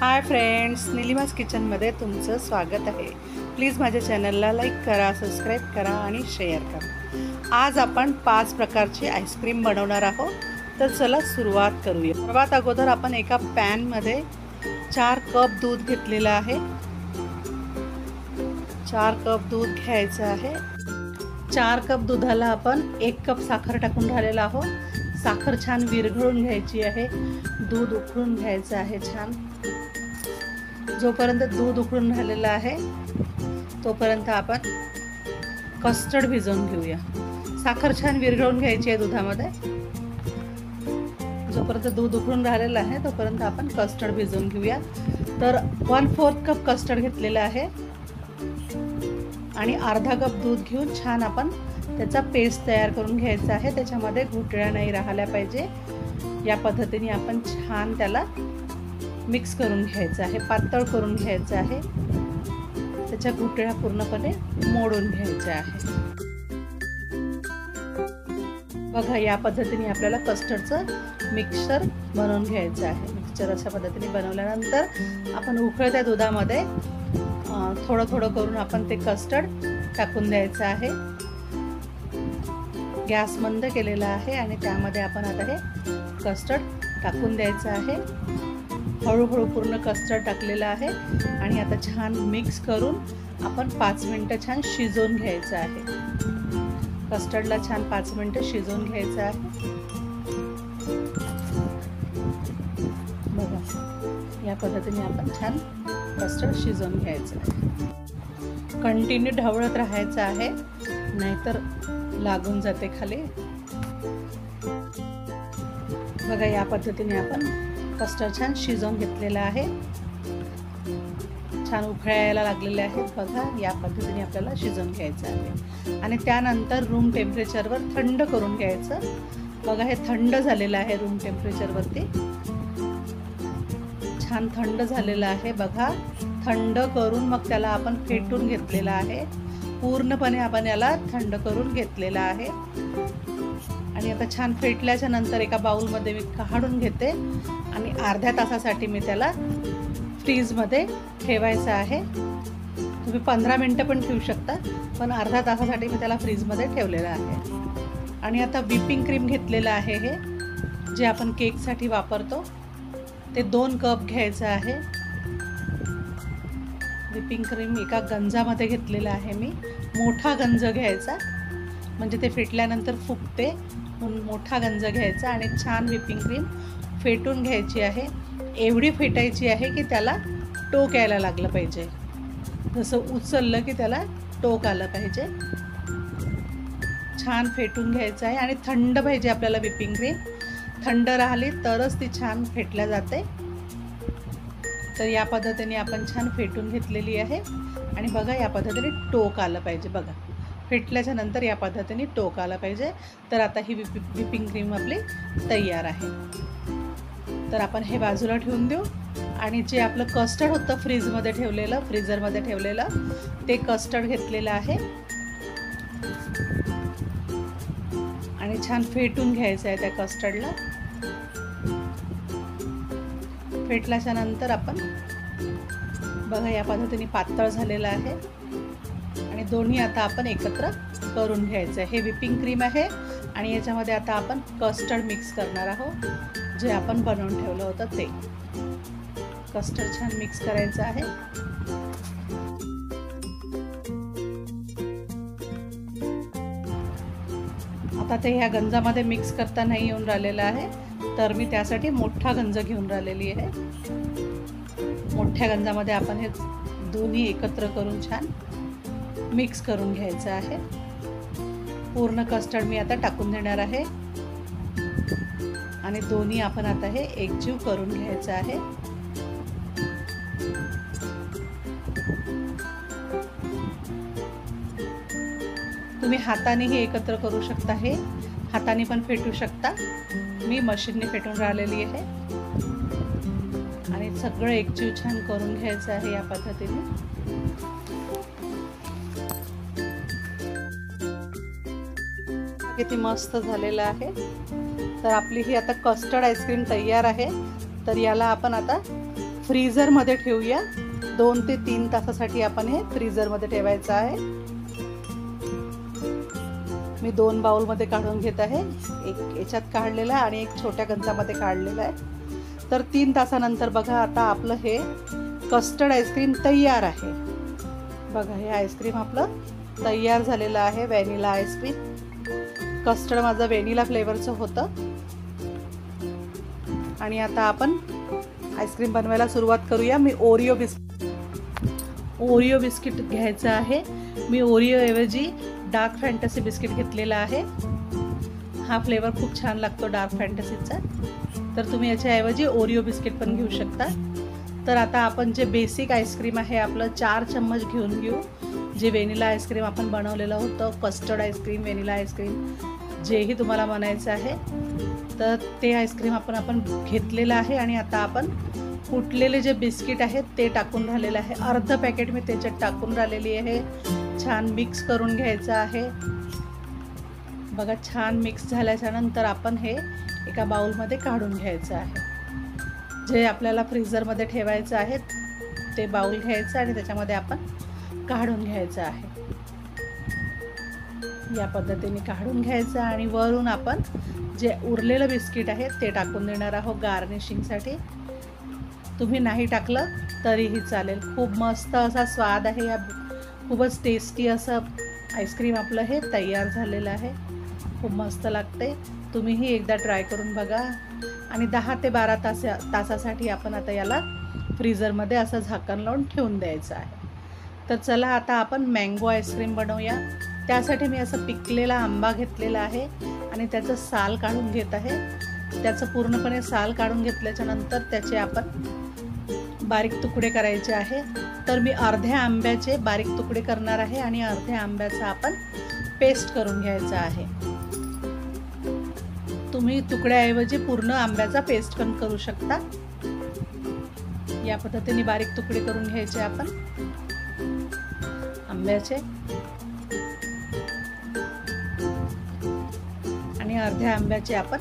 Hi friends, नीलिमास किचनमध्ये तुमचं स्वागत आहे। प्लीज माझ्या चॅनलला लाईक करा, सबस्क्राईब करा आणि शेअर करा। आज आपण 5 प्रकारची आईस्क्रीम बनवणार आहोत। तर चला सुरुवात करूया। सर्वात अगोदर आपण एका पॅनमध्ये 4 कप दूध घेतलेलं आहे। 4 कप दूध घ्यायचं आहे। 4 कप दुधाला आपण 1 कप साखर टाकून राहिलेला आहोत। साखर छान विरघळून घ्यायची आहे। दूध उकळून घ्यायचं आहे छान। जोपर्यंत दूध उकळून राहिलेलं आहे तोपर्यंत आपण कस्टर्ड भिजवून घेऊया। साखर छान विरघळून घ्यायची आहे दुधामध्ये। जोपर्यंत दूध उकळून राहिलेलं आहे तोपर्यंत आपण कस्टर्ड भिजवून घेऊया। तर 1/4 कप कस्टर्ड घेतलेलं आहे आणि अर्धा कप दूध घेऊन छान आपण त्याचा पेस्ट तयार करून घ्यायचा आहे। त्याच्यामध्ये गुठळ्या नाही राहिल्या पाहिजे। या पद्धतीने आपण छान त्याला मिक्स करून घ्यायचं आहे, पातळ करून घ्यायचं आहे। त्याच्या गुठळ्या पूर्णपणे मोडून घ्यायच्या आहे। बघा, या पद्धतीने आपल्याला कस्टर्डचं मिक्सचर बनवून घ्यायचं आहे। मिक्सचर अशा पद्धतीने बनवल्यानंतर आपण उकळत्या दुधामध्ये थोडं थोडं करून आपण ते कस्टर्ड टाकून द्यायचं आहे। गॅस मंद केलेला आहे आणि त्यामध्ये आपण आता हे कस्टर्ड टाकून द्यायचं आहे। हळूहळू पूर्ण कस्टर्ड टाकलेलं आहे आणि आता छान मिक्स करून आपण 5 मिनिटं छान शिजवून घ्यायचं आहे। कस्टर्डला छान 5 मिनिटं शिजवून घ्यायचं आहे। बघा, या पद्धतीने आपण छान कस्टर्ड शिजवून घ्यायचं आहे। कंटिन्यू ढवळत राहायचं आहे, नाहीतर लागून जाते खाली। बघा, या पद्धतीने आपण कस्टर्ड छान शिजवून घेतलेलं आहे। छान उकळ्या यायला लागलेले आहेत। बघा, या पद्धतीने आपल्याला शिजवून घ्यायचं आहे आणि त्यानंतर रूम टेम्परेचरवर थंड करून घ्यायचं। बघा, हे थंड झालेलं आहे रूम टेम्परेचरवरती। छान थंड झालेलं आहे। बघा, थंड करून मग त्याला आपण फेटून घेतलेलं आहे। पूर्णपणे आपण याला थंड करून घेतलेला आहे आणि आता छान फेटल्याच्या नंतर एका बाउलमध्ये मी काढून घेते आणि अर्ध्या तासासाठी मी त्याला फ्रीजमध्ये ठेवायचं आहे। तुम्ही 15 मिनिटं पण ठेवू शकता, पण अर्ध्या तासासाठी मी त्याला फ्रीजमध्ये ठेवलेलं आहे। आणि आता व्हिपिंग क्रीम घेतलेलं आहे, हे जे आपण केकसाठी वापरतो ते 2 कप घ्यायचं आहे। व्हिपिंग क्रीम एका गंजामध्ये घेतलेला आहे मी। मोठा गंज घ्यायचा, म्हणजे ते फेटल्यानंतर फुगते, म्हणून मोठा गंज घ्यायचा आणि छान व्हिपिंग क्रीम फेटून घ्यायची आहे। एवढी फेटायची आहे की त्याला टोक यायला लागलं पाहिजे। जसं उचललं की त्याला टोक आलं पाहिजे। छान फेटून घ्यायचं आहे आणि थंड पाहिजे आपल्याला व्हिपिंग क्रीम। थंड राहिली तरच ती छान फेटल्या जाते। तर या पद्धतीने आपण छान फेटून घेतलेली आहे आणि बघा, या पद्धतीने टोक आलं पाहिजे। बघा, फेटल्याच्या नंतर या पद्धतीने टोक आलं पाहिजे। तर आता ही व्हिपिंग क्रीम आपली तयार आहे। तर आपण हे बाजूला ठेवून देऊ आणि जे आपलं कस्टर्ड होतं फ्रीजमध्ये ठेवलेलं, फ्रीजरमध्ये ठेवलेलं, ते कस्टर्ड घेतलेलं आहे आणि छान फेटून घ्यायचं आहे त्या कस्टर्डला। फेटल्याच्या नंतर आपण बघा, या पद्धतीने पातळ झालेलं आहे आणि दोन्ही आता आपण एकत्र करून घ्यायचं आहे। हे व्हिपिंग क्रीम आहे आणि याच्यामध्ये आता आपण कस्टर्ड मिक्स करणार आहोत, जे आपण बनवून ठेवलं होतं ते। कस्टर्ड छान मिक्स करायचं आहे। आता ते ह्या गंजामध्ये मिक्स करता नाही येऊन राहिलेलं आहे, तर मी त्यासाठी मोठा गंज घेऊन राहिलेली आहे। मोठ्या गंजामध्ये आपण हे दोन्ही एकत्र करून छान मिक्स करून घ्यायचं आहे। पूर्ण कस्टर्ड मी आता टाकून देणार आहे आणि दोन्ही आपण आता हे एकजीव करून घ्यायचं आहे। तुम्ही हातानेही एकत्र करू शकता, हे हाताने पण फेटू शकता। मी मशीनने फेटून राहिलेली आहे आणि सगळं एकजीव छान करून घ्यायचं आहे या पद्धतीने। किती मस्त झालेलं आहे। तर आपली ही आता कस्टर्ड आईस्क्रीम तयार आहे। तर याला आपण आता फ्रीझरमध्ये ठेवूया. 2 ते 3 तासासाठी आपण हे फ्रीझरमध्ये ठेवायचं आहे. मी 2 बाउलमध्ये काढून घेत आहे. एक याच्यात काढलेला आहे आणि एक छोट्या गंजामध्ये काढलेला आहे. तर 3 तासानंतर बघा आता आपलं हे कस्टर्ड आईस्क्रीम तयार आहे. बघा हे आईस्क्रीम आपलं तयार झालेलं आहे. Vanilla ice cream. कस्टर्ड माझं व्हॅनिला फ्लेवरचं होतं. आणि आता आपण आईस्क्रीम बनवायला सुरुवात करूया. मी ओरिओ बिस्किट घ्यायचं आहे. मी ओरिओ ऐवजी डार्क फॅन्टसी बिस्किट घेतलेला आहे. हा फ्लेवर खूप छान लागतो डार्क फॅन्टसीचा. तर तुम्ही याच्याऐवजी ओरिओ बिस्किट पण घेऊ शकता. तर आता आपण जे बेसिक आईस्क्रीम आहे आपलं 4 चम्मच घेऊन घेऊ. जे व्हॅनिला आईस्क्रीम आपण बनवलेलं होतं, कस्टर्ड आईस्क्रीम, व्हॅनिला आईस्क्रीम, जेही तुम्हाला म्हणायचं आहे, तर ते आईस्क्रीम आपण घेतलेलं आहे. आणि आता आपण कुटलेले जे बिस्किट आहेत ते टाकून राहिलेलं आहे. अर्ध पॅकेट मी त्याच्यात टाकून राहिलेली आहे. छान मिक्स करून घ्यायचं आहे. बघा छान मिक्स झाल्याच्या नंतर आपण हे एका बाउलमध्ये काढून घ्यायचं आहे. जे आपल्याला फ्रीझरमध्ये ठेवायचं आहे ते बाउल घ्यायचं आणि त्याच्यामध्ये आपण काढून घ्यायचं आहे. या पद्धतीने काढून घ्यायचं आणि वरून आपण जे उरलेलं बिस्किट आहे ते टाकून देणार आहोत गार्निशिंगसाठी. तुम्ही नाही टाकलं तरीही चालेल. खूप मस्त असा स्वाद आहे. या खूपच टेस्टी असं आईस्क्रीम आपलं हे तयार झालेलं आहे. खूप मस्त लागते. तुम्हीही एकदा ट्राय करून बघा. आणि 10 ते 12 तासासाठी आपण आता याला फ्रीझरमध्ये असं झाकण लावून ठेवून द्यायचं आहे. तर चला आता आपण मँगो आईस्क्रीम बनवूया. त्यासाठी मी असं पिकलेला आंबा घेतलेला आहे आणि त्याचं साल काढून घेत आहे. त्याचं पूर्णपणे साल काढून घेतल्याच्या नंतर त्याचे आपण बारीक तुकडे करायचे आहे. तर मी अर्ध्या आंब्याचे बारीक तुकडे करणार आहे आणि अर्ध्या आंब्याचा आपण पेस्ट करून घ्यायचा आहे. तुम्ही तुकड्याऐवजी पूर्ण आंब्याचा पेस्ट पण करू शकता. या पद्धतीने बारीक तुकडे करून घ्यायचे आपण आंब्याचे. आणि अर्ध्या आंब्याची आपण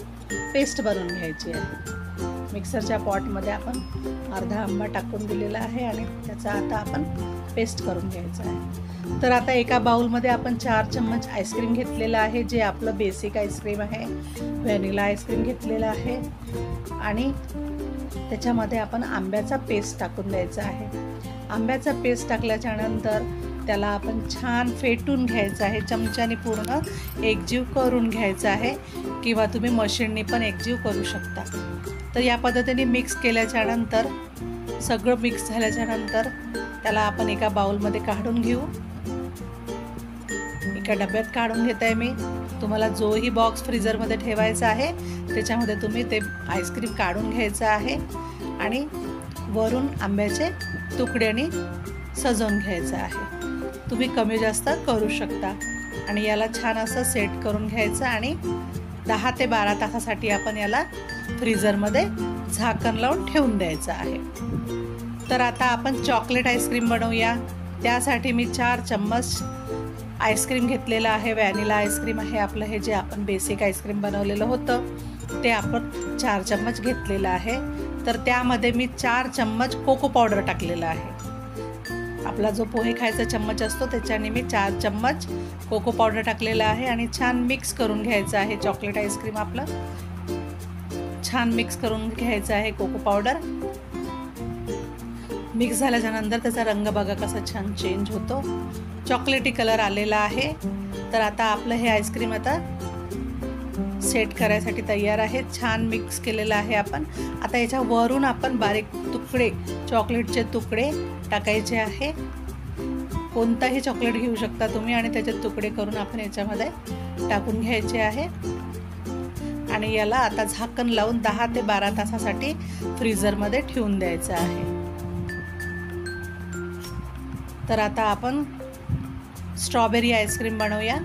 पेस्ट बनवून घ्यायची आहे. मिक्सरच्या पॉटमध्ये आपण अर्धा आंबा टाकून दिलेला आहे आणि त्याचा आता आपण पेस्ट करून घ्यायचा आहे. तर आता एका बाउलमध्ये आपण 4 चम्मच आईस्क्रीम घेतलेलं आहे. जे आपलं बेसिक आईस्क्रीम आहे, व्हॅनिला आईस्क्रीम घेतलेलं आहे. आणि त्याच्यामध्ये आपण आंब्याचा पेस्ट टाकून द्यायचा आहे. आंब्याचा पेस्ट टाकल्याच्या नंतर त्याला आपण छान फेटून घ्यायचं आहे. चमच्याने पूर्ण एकजीव करून घ्यायचं आहे किंवा तुम्ही मशीनने पण एकजीव करू शकता. तर या पद्धतीने मिक्स केल्याच्या नंतर सगळं मिक्स झाल्याच्या नंतर त्याला आपण एका बाउलमध्ये काढून घेऊ. एका डब्यात काढून घेत आहे मी. तुम्हाला जोही बॉक्स फ्रीझरमध्ये ठेवायचा आहे त्याच्यामध्ये तुम्ही ते आईस्क्रीम काढून घ्यायचं आहे आणि वरून आंब्याचे तुकड्याने सजवून घ्यायचं आहे. तुम्ही कमी जास्त करू शकता. आणि याला छान असं सेट करून घ्यायचं आणि 10 ते 12 तासासाठी आपण याला फ्रीझरमध्ये झाकण लावून ठेवून द्यायचं आहे. तर आता आपण चॉकलेट आईस्क्रीम बनवूया. त्यासाठी मी 4 चम्मच आईस्क्रीम घेतलेलं आहे. व्हॅनिला आईस्क्रीम आहे आपलं. हे जे आपण बेसिक आईस्क्रीम बनवलेलं होतं ते आपण 4 चम्मच घेतलेलं आहे. तर त्यामध्ये मी 4 चम्मच कोको पावडर टाकलेलं आहे. आपला जो पोहे खायचा चम्मच असतो त्याच्याने मी 4 चम्मच कोको पावडर टाकलेला आहे. आणि छान मिक्स करून घ्यायचं आहे. चॉकलेट आईस्क्रीम आपलं छान मिक्स करून घ्यायचं आहे. कोको पावडर मिक्स झाल्याच्या नंतर त्याचा रंग बघा कसा छान चेंज होतो. चॉकलेटी कलर आलेला आहे. तर आता आपलं हे आईस्क्रीम आता सेट करायसाठी तयार आहे. छान मिक्स केलेलं आहे आपण. आता याच्या वरून आपण बारीक तुकडे चॉकलेटचे तुकडे टाकायचे आहे. कोणताही चॉकलेट घेऊ शकता तुम्ही आणि त्याचे तुकडे करून आपण याच्यामध्ये टाकून घ्यायचे आहे. आणि याला आता झाकण लावून 10 ते 12 तासासाठी फ्रीझरमध्ये ठेवून द्यायचं आहे. तर आता आपण स्ट्रॉबेरी आईस्क्रीम बनवूया.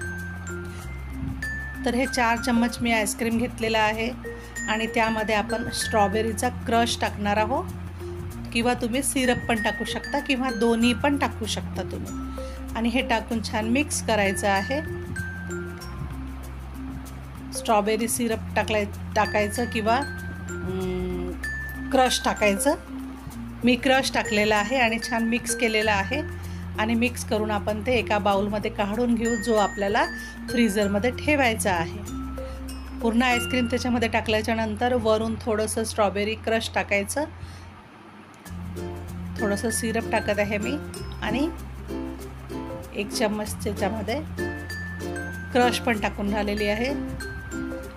तर हे 4 चम्मच मी आईस्क्रीम घेतलेला आहे आणि त्यामध्ये आपण स्ट्रॉबेरीचा क्रश टाकणार आहोत किंवा तुम्ही सिरप पण टाकू शकता किंवा दोन्ही पण टाकू शकता तुम्ही. आणि हे टाकून छान मिक्स करायचं आहे. स्ट्रॉबेरी सिरप टाकायचं किंवा क्रश टाकायचं मी क्रश टाकलेला आहे आणि छान मिक्स केलेला आहे आणि मिक्स करून आपण ते एका बाउलमध्ये काढून घेऊ, जो आपल्याला फ्रीझरमध्ये ठेवायचा आहे। पूर्ण आईस्क्रीम त्याच्यामध्ये टाकल्याच्या नंतर वरून थोडंसं स्ट्रॉबेरी क्रश टाकायचं, थोडंसं सिरप टाकत आहे मी आणि 1 चम्मच त्याच्यामध्ये क्रश पण टाकून राहिलेली आहे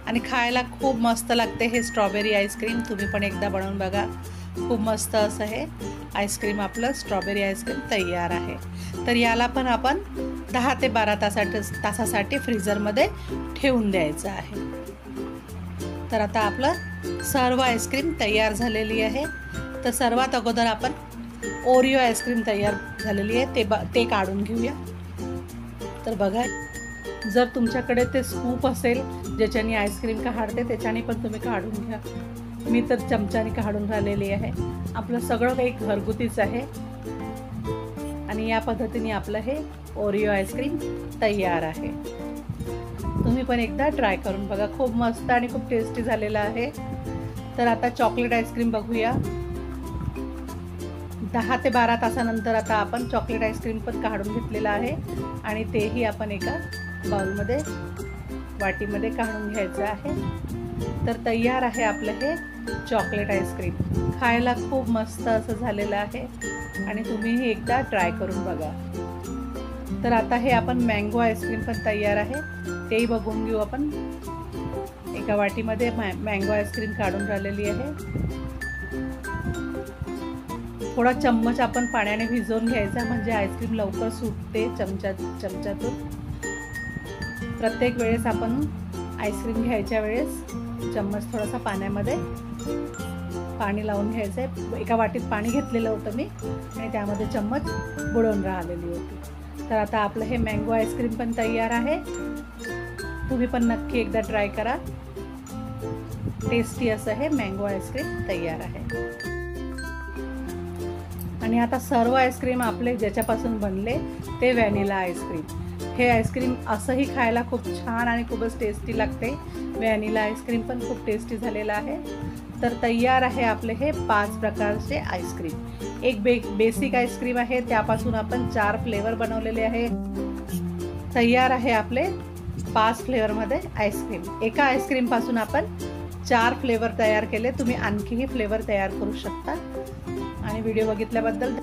आणि खायला खूप मस्त लागते हे स्ट्रॉबेरी आईस्क्रीम। तुम्ही पण एकदा बनवून बघा, खूप मस्त असं हे आईस्क्रीम आपलं स्ट्रॉबेरी आईस्क्रीम तयार आहे। तर याला पण आपण 10 ते 12 तासासाठी फ्रीझरमध्ये ठेवून द्यायचं आहे। तर आता आपलं सर्व आईस्क्रीम तयार झालेली आहे। तर सर्वात अगोदर आपण ओरिओ आईस्क्रीम तयार झालेली आहे ते काढून घेऊया। तर बघा, जर तुमच्याकडे ते स्कूप असेल ज्याच्याने आईस्क्रीम काढते त्याच्याने पण तुम्ही काढून घ्या। मी तर चमच्याने काढून राहिलेली आहे। आपलं सगळं काही घरगुतीच आहे आणि या पद्धतीने आपलं हे ओरिओ आईस्क्रीम तयार आहे। तुम्ही पण एकदा ट्राय करून बघा, खूप मस्त आणि खूप टेस्टी झालेलं आहे। तर आता चॉकलेट आईस्क्रीम बघूया। 10 ते 12 तासानंतर आता आपण चॉकलेट आईस्क्रीम पण काढून घेतलेलं आहे आणि तेही आपण एका बाउलमध्ये वाटीमध्ये काढून घ्यायचं आहे। तर तयार आहे आपलं हे चॉकलेट आईस्क्रीम। खायला खूप मस्त असं झालेलं आहे आणि तुम्हीही एकदा ट्राय करून बघा। तर आता हे आपण मँगो आईस्क्रीम पण तयार आहे, तेही बघून घेऊ आपण। एका वाटीमध्ये मँगो आईस्क्रीम काढून राहिलेली आहे। थोडा चम्मच आपण पाण्याने भिजवून घ्यायचा, म्हणजे आईस्क्रीम लवकर सुटते चमच्यातून। प्रत्येक वेळेस आपण आईस्क्रीम घ्यायच्या वेळेस चम्मच थोडासा पाण्यामध्ये पाणी लावून घ्यायचं आहे। एका वाटीत पाणी घेतलेलं होतं मी आणि त्यामध्ये चम्मच बुडवून राहिलेली होती। तर आता आपलं हे मँगो आईस्क्रीम पण तयार आहे। तुम्ही पण नक्की एकदा ट्राय करा, टेस्टी असं हे मँगो आईस्क्रीम तयार आहे। आणि आता सर्व आईस्क्रीम आपले ज्याच्यापासून बनले ते व्हॅनिला आईस्क्रीम। हे आईस्क्रीम असंही खायला खूप छान आणि खूपच टेस्टी लागते। व्हॅनिला आईस्क्रीम पण खूप टेस्टी झालेला आहे। तर तयार आहे आपले हे 5 प्रकारचे आईस्क्रीम। एक बेसिक आईस्क्रीम आहे, त्यापासून आपण 4 फ्लेवर बनवलेले आहे। तयार आहे आपले 5 फ्लेवरमध्ये आईस्क्रीम। एका आईस्क्रीमपासून आपण 4 फ्लेवर तयार केले। तुम्ही आणखीही फ्लेवर तयार करू शकता। आणि व्हिडिओ बघितल्याबद्दल